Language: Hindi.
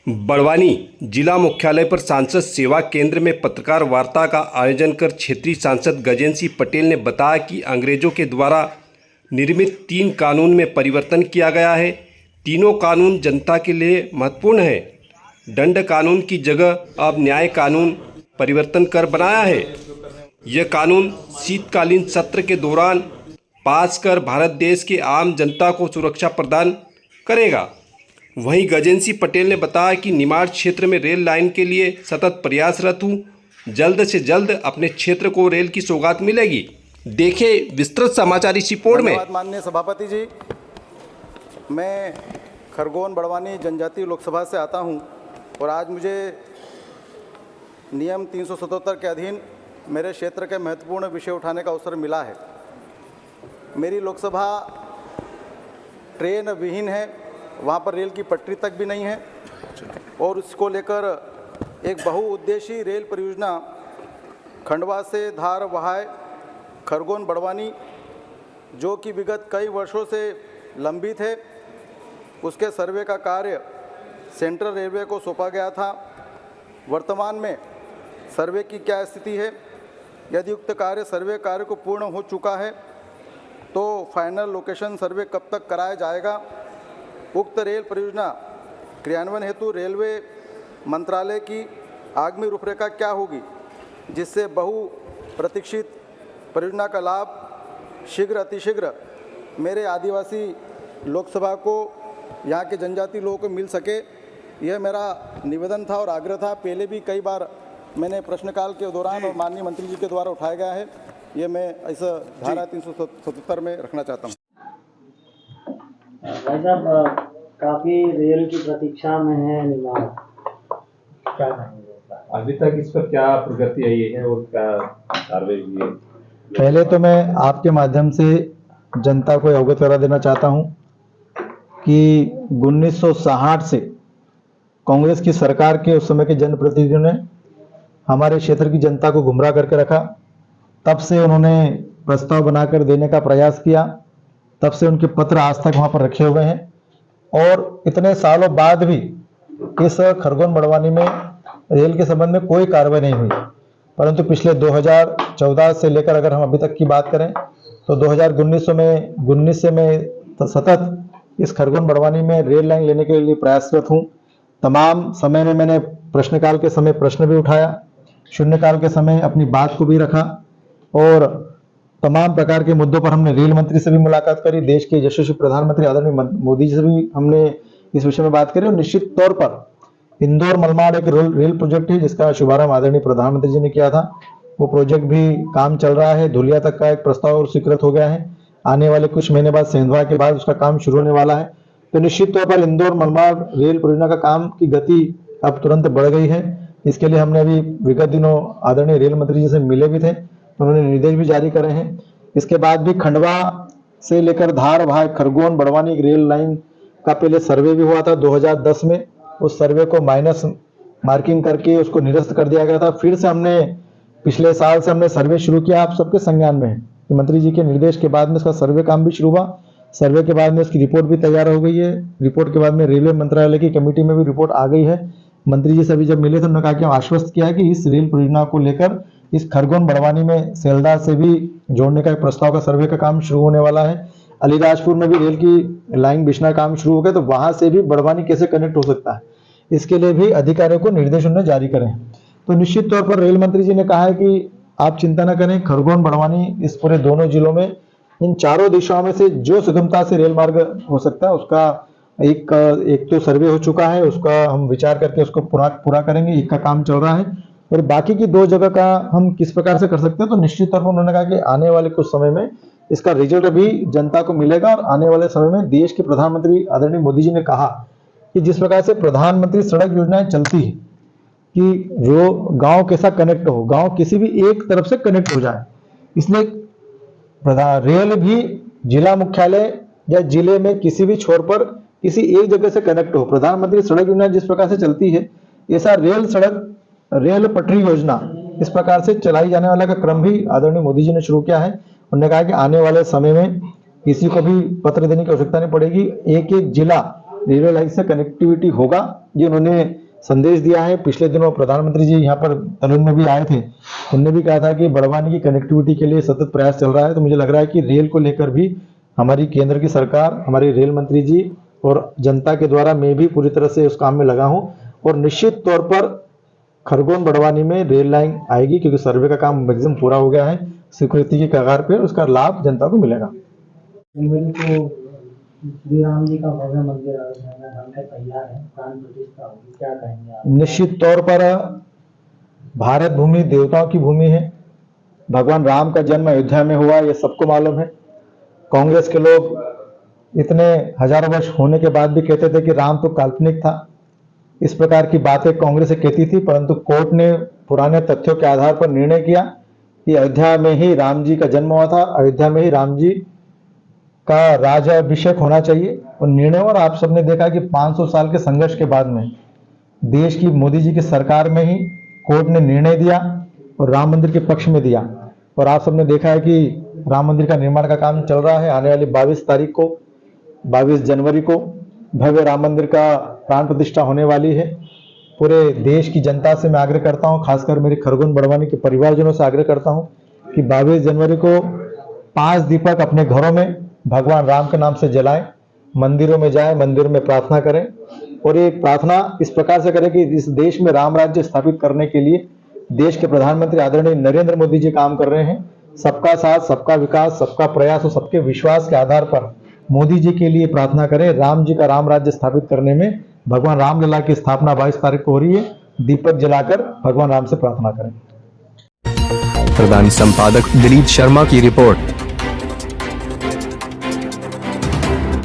बड़वानी जिला मुख्यालय पर सांसद सेवा केंद्र में पत्रकार वार्ता का आयोजन कर क्षेत्रीय सांसद गजेंद्र सिंह पटेल ने बताया कि अंग्रेजों के द्वारा निर्मित 3 कानून में परिवर्तन किया गया है। तीनों कानून जनता के लिए महत्वपूर्ण है। दंड कानून की जगह अब न्याय कानून परिवर्तन कर बनाया है। यह कानून शीतकालीन सत्र के दौरान पास कर भारत देश के आम जनता को सुरक्षा प्रदान करेगा। वहीं गजेंद्र सिंह पटेल ने बताया कि निमाड़ क्षेत्र में रेल लाइन के लिए सतत प्रयासरत हूँ। जल्द से जल्द अपने क्षेत्र को रेल की सौगात मिलेगी। देखें विस्तृत समाचार इस रिपोर्ट में। माननीय सभापति जी, मैं खरगोन बड़वानी जनजातीय लोकसभा से आता हूं और आज मुझे नियम 377 के अधीन मेरे क्षेत्र के महत्वपूर्ण विषय उठाने का अवसर मिला है। मेरी लोकसभा ट्रेन विहीन है, वहाँ पर रेल की पटरी तक भी नहीं है और इसको लेकर एक बहुउद्देशीय रेल परियोजना खंडवा से धार वहाय खरगोन बड़वानी, जो कि विगत कई वर्षों से लंबित है, उसके सर्वे का कार्य सेंट्रल रेलवे को सौंपा गया था। वर्तमान में सर्वे की क्या स्थिति है, यदि उक्त सर्वे कार्य को पूर्ण हो चुका है तो फाइनल लोकेशन सर्वे कब तक कराया जाएगा। उक्त रेल परियोजना क्रियान्वयन हेतु रेलवे मंत्रालय की आगामी रूपरेखा क्या होगी, जिससे बहु प्रतीक्षित परियोजना का लाभ शीघ्र अतिशीघ्र मेरे आदिवासी लोकसभा को, यहाँ के जनजाति लोगों को मिल सके। यह मेरा निवेदन था और आग्रह था। पहले भी कई बार मैंने प्रश्नकाल के दौरान और माननीय मंत्री जी के द्वारा उठाया गया है। ये मैं इस धारा 377 में रखना चाहता हूँ। भाई साहब, काफ़ी रेल की प्रतीक्षा में है निमाड़, क्या कहेंगे? अभी तक इस पर क्या प्रगति आई है और क्या कार्रवाई हुई है? पहले तो मैं आपके माध्यम से जनता को अवगत करा देना चाहता हूं कि 1960 से कांग्रेस की सरकार के उस समय के जनप्रतिनिधियों ने हमारे क्षेत्र की जनता को गुमराह करके रखा। तब से उन्होंने प्रस्ताव बनाकर देने का प्रयास किया, तब से उनके पत्र आज तक वहां पर रखे हुए हैं और इतने सालों बाद भी इस खरगोन बड़वानी में रेल के संबंध में कोई कार्रवाई नहीं हुई। परंतु पिछले 2014 से लेकर अगर हम अभी तक की बात करें तो 2019 से मैं सतत इस खरगोन बड़वानी में रेल लाइन लेने के लिए प्रयासरत हूँ। तमाम समय में मैंने प्रश्नकाल के समय प्रश्न भी उठाया, शून्यकाल के समय अपनी बात को भी रखा और तमाम प्रकार के मुद्दों पर हमने रेल मंत्री से भी मुलाकात करी। देश के यशस्वी प्रधानमंत्री आदरणीय मोदी जी से भी हमने इस विषय में बात करी और निश्चित तौर पर इंदौर मलमाड़ एक रेल प्रोजेक्ट है जिसका शुभारंभ आदरणीय प्रधानमंत्री जी ने किया था। वो प्रोजेक्ट भी काम चल रहा है। धुलिया तक का एक प्रस्ताव स्वीकृत हो गया है। आने वाले कुछ महीने बाद सेंधवा के बाद उसका काम शुरू होने वाला है। तो निश्चित तौर पर इंदौर मलमाड़ रेल परियोजना का काम की गति अब तुरंत बढ़ गई है। इसके लिए हमने अभी विगत दिनों आदरणीय रेल मंत्री जी से मिले भी थे, उन्होंने निर्देश भी जारी करे हैं। इसके बाद भी खंडवा से लेकर धार वहां खरगोन बड़वानी रेल लाइन का पहले सर्वे भी हुआ था 2010 में। उस सर्वे को माइनस मार्किंग करके उसको निरस्त कर दिया गया था। फिर से हमने पिछले साल से हमने सर्वे शुरू किया। आप सबके संज्ञान में है कि मंत्री जी के निर्देश के बाद में इसका सर्वे काम भी शुरू हुआ। सर्वे के बाद में इसकी रिपोर्ट भी तैयार हो गई है। रिपोर्ट के बाद में रेलवे मंत्रालय की कमेटी में भी रिपोर्ट आ गई है। मंत्री जी से अभी जब मिले थे उन्होंने कहा कि हम आश्वस्त किया है कि इस रेल परियोजना को लेकर इस खरगोन बड़वानी में सेल्दा से भी जोड़ने का प्रस्ताव का सर्वे का काम शुरू होने वाला है। अलीराजपुर में भी रेल की लाइन बिछना काम शुरू हो गया, तो वहां से भी बड़वानी कैसे कनेक्ट हो सकता है, इसके लिए भी अधिकारियों को निर्देश उन्होंने जारी करे हैं। तो निश्चित तौर पर रेल मंत्री जी ने कहा है कि आप चिंता न करें, खरगोन बड़वानी इस पूरे दोनों जिलों में इन चारों दिशाओं में से जो सुगमता से रेल मार्ग हो सकता है उसका एक तो सर्वे हो चुका है, उसका हम विचार करके उसको पूरा करेंगे। एक का काम चल रहा है और बाकी की 2 जगह का हम किस प्रकार से कर सकते हैं। तो निश्चित तौर पर उन्होंने कहा कि आने वाले कुछ समय में इसका रिजल्ट भी जनता को मिलेगा और आने वाले समय में देश के प्रधानमंत्री आदरणीय मोदी जी ने कहा कि जिस प्रकार से प्रधानमंत्री सड़क योजनाएं चलती है कि जो गांव कैसा कनेक्ट हो, गांव किसी भी एक तरफ से कनेक्ट हो जाए, इसलिए रेल भी जिला मुख्यालय या जिले में किसी भी छोर पर किसी एक जगह से कनेक्ट हो। प्रधानमंत्री सड़क योजना जिस प्रकार से चलती है, ऐसा रेल पटरी योजना इस प्रकार से चलाई जाने वाला का क्रम भी आदरणीय मोदी जी ने शुरू किया है। उन्होंने कहा कि आने वाले समय में किसी को भी पत्र देने की आवश्यकता नहीं पड़ेगी। एक जिला रेलवे लाइन से कनेक्टिविटी होगा ये उन्होंने संदेश दिया है। पिछले दिनों प्रधानमंत्री जी यहाँ पर तनुज में भी आए थे, उन्होंने भी कहा था कि बड़वानी की कनेक्टिविटी के लिए सतत प्रयास चल रहा है। तो मुझे लग रहा है कि रेल को लेकर भी हमारी केंद्र की सरकार, हमारे रेल मंत्री जी और जनता के द्वारा मैं भी पूरी तरह से उस काम में लगा हूँ और निश्चित तौर पर खरगोन बड़वानी में रेल लाइन आएगी, क्योंकि सर्वे का काम मैक्सिमम पूरा हो गया है, स्वीकृति की कगार पे, उसका लाभ जनता को मिलेगा। श्री राम जी का भव्य मंदिर बनकर तैयार है, प्राण प्रतिष्ठा होगी, क्या कहेंगे आप? निश्चित तौर पर भारत भूमि देवताओं की भूमि है। भगवान राम का जन्म अयोध्या में हुआ, ये सबको मालूम है। कांग्रेस के लोग इतने हजारों वर्ष होने के बाद भी कहते थे कि राम तो काल्पनिक था। इस प्रकार की बातें कांग्रेस से कहती थी, परंतु कोर्ट ने पुराने तथ्यों के आधार पर निर्णय किया कि अयोध्या में ही राम जी का जन्म हुआ था, अयोध्या में ही राम जी का राज्याभिषेक होना चाहिए और निर्णय। और आप सबने देखा कि 500 साल के संघर्ष के बाद में देश की मोदी जी की सरकार में ही कोर्ट ने निर्णय दिया और राम मंदिर के पक्ष में दिया। और आप सबने देखा है कि राम मंदिर का निर्माण का काम चल रहा है। आने वाली 22 तारीख को, 22 जनवरी को भव्य राम मंदिर का प्राण प्रतिष्ठा होने वाली है। पूरे देश की जनता से मैं आग्रह करता हूं, खासकर मेरे खरगोन बड़वानी के परिवारजनों से आग्रह करता हूं कि 22 जनवरी को 5 दीपक अपने घरों में भगवान राम के नाम से जलाएं, मंदिरों में जाएं, मंदिर में प्रार्थना करें और ये प्रार्थना इस प्रकार से करें कि इस देश में राम राज्य स्थापित करने के लिए देश के प्रधानमंत्री आदरणीय नरेंद्र मोदी जी काम कर रहे हैं। सबका साथ, सबका विकास, सबका प्रयास और सबके विश्वास के आधार पर मोदी जी के लिए प्रार्थना करें। राम जी का राम राज्य स्थापित करने में भगवान रामलला की स्थापना 22 तारीख को हो रही है। दीपक जलाकर भगवान राम से प्रार्थना करें। प्रधान संपादक दिलीप शर्मा की रिपोर्ट।